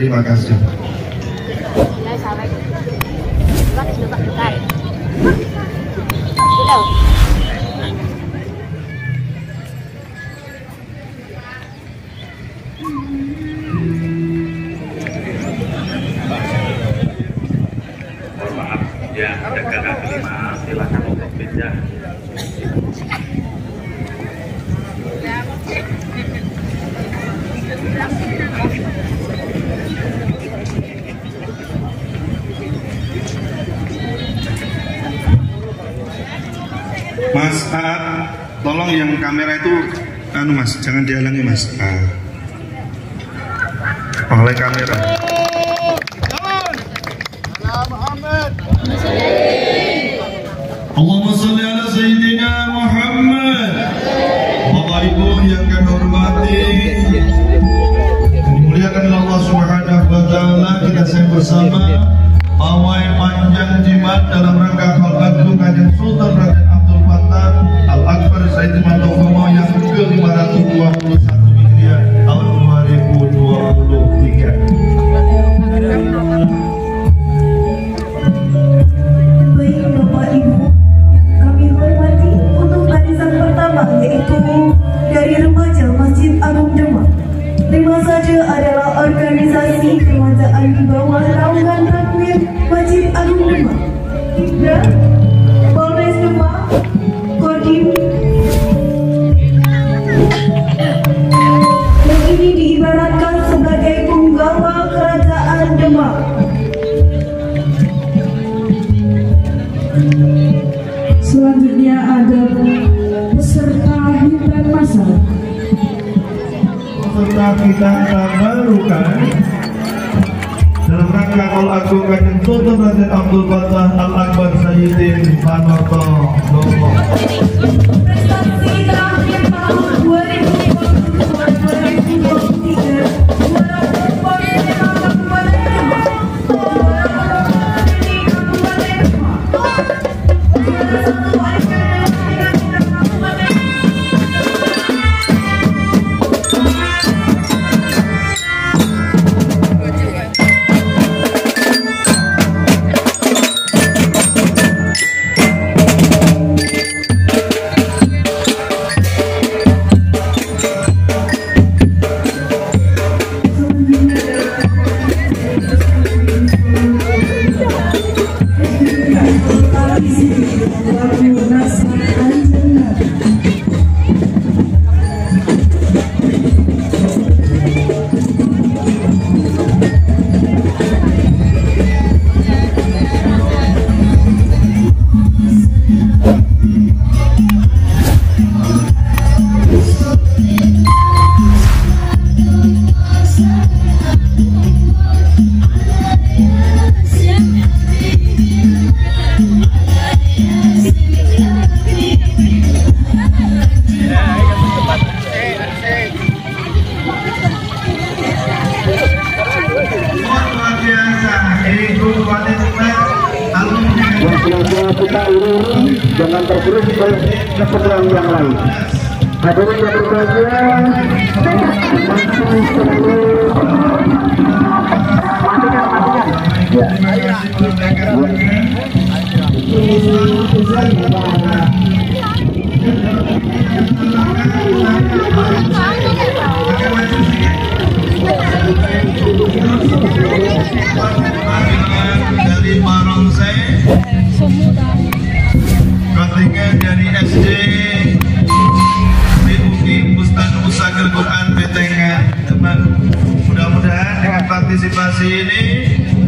Terima kasih. Ya, jaga kaki 5, silakan untuk pindah. Mas tolong yang kamera itu Mas, jangan dihalangi Mas. Oleh kamera. Allahumma sholli ala Sayyidina Muhammad. Bapak Ibu yang kami hormati, dimuliakan Allah Subhanahu wa taala, kita sayang bersama pawai panjang jimat dalam rangka Khalqatul Kanjeng Sultan Raden Abdul Fattah Al-Akbar Said Mantokomo yang ke-521 Hijriah tahun 2023. Baik Bapak Ibu yang kami hormati, untuk barisan pertama yaitu dari remaja Masjid Agung Demak. Tema saja adalah organisasi kerajaan di bawah naungan takmir Masjid Agung Demak. Hingga Polres Demak, Kodim yang ini diibaratkan sebagai penggawa kerajaan Demak. Selanjutnya ada peserta hiburan masal. Peserta kita tabarukan dalam rangka Al Agung Kanjeng Sultan Raden Abdul Fattah Al-Akbar Sayyidin Panoto Lomo. Prestasi terakhir tahun 2022-2023 jangan tergerus ke keperluan yang lain. Hadirin yang berbahagia, dari Barongsai, kontingen dari SD BUI Pustan Musakil Quran Betengan. Mudah-mudahan dengan partisipasi ini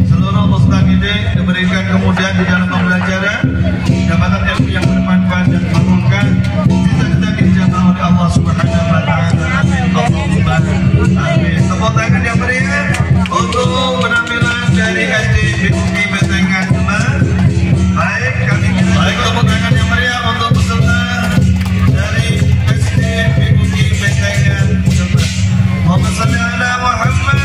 seluruh mustaqidin diberikan kemudahan di dalam pembelajaran, dapatan ilmu yang bermanfaat dan menguatkan, cita-cita dijabah oleh Allah Subhanahu wa taala. Amin. Allahumma amin. Tepuk tangan yang meriah untuk penampilan dari SD BUI Betengan. Baik, kami baik, tepuk tangan yang meriah untuk peserta dari SD BUI Betengan. Muhammad sallallahu alaihi Muhammad.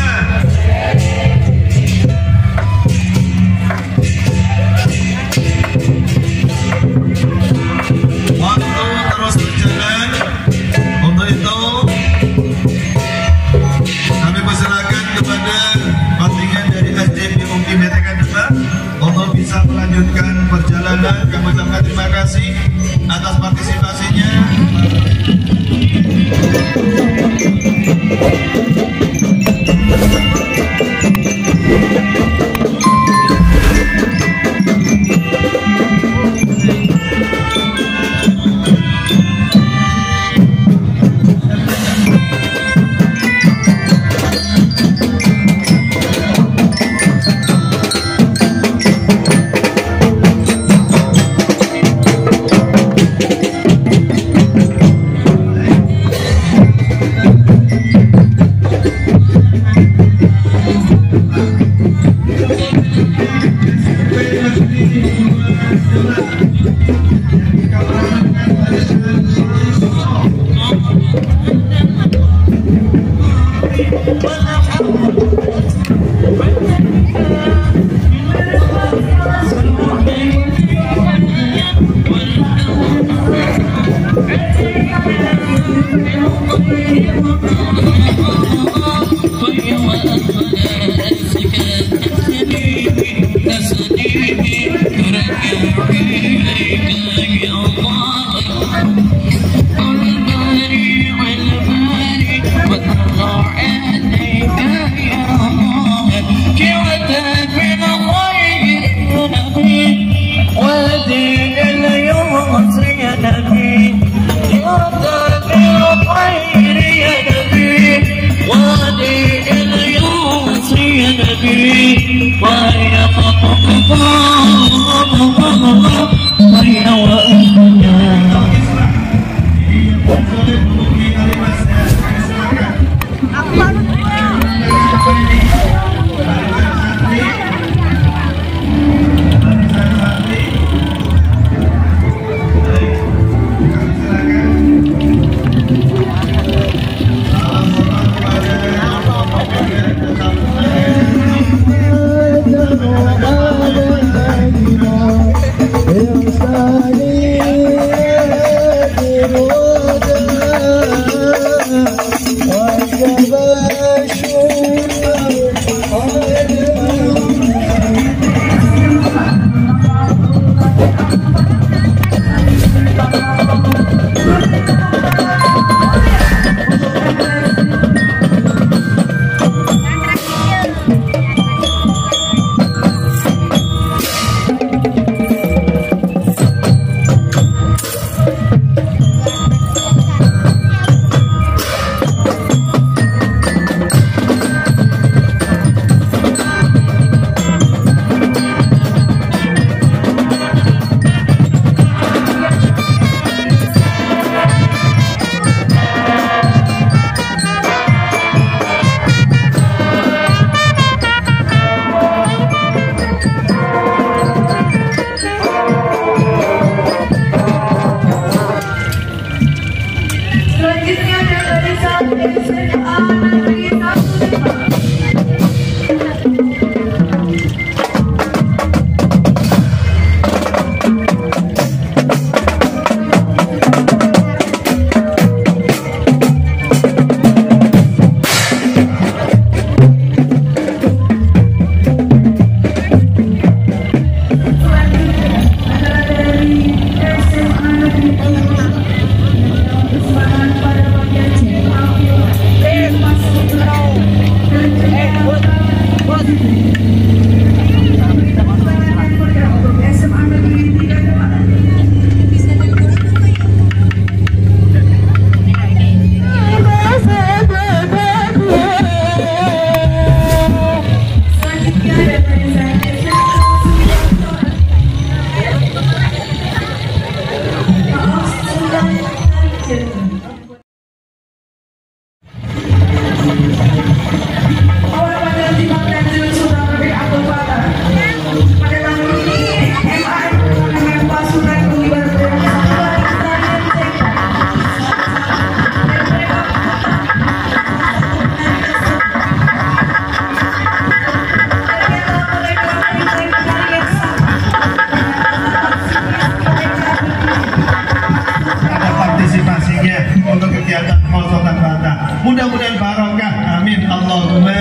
Mudah-mudahan barokah. Amin Allahumma.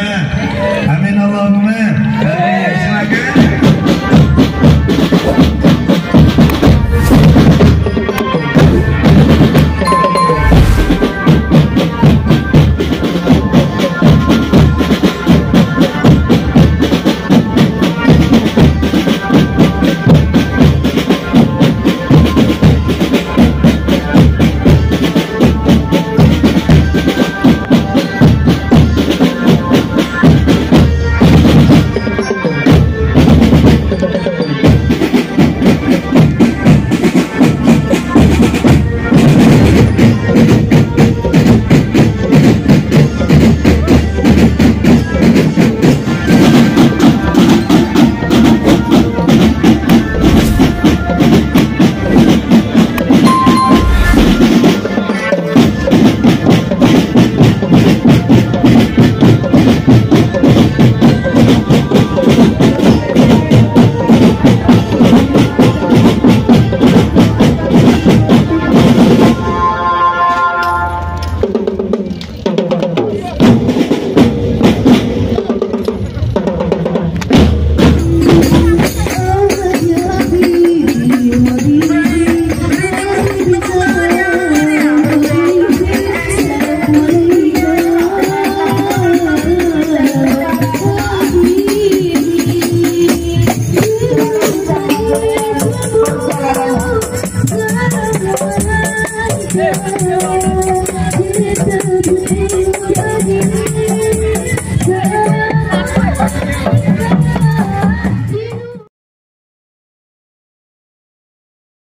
Amin Allahumma. Silakan. Terima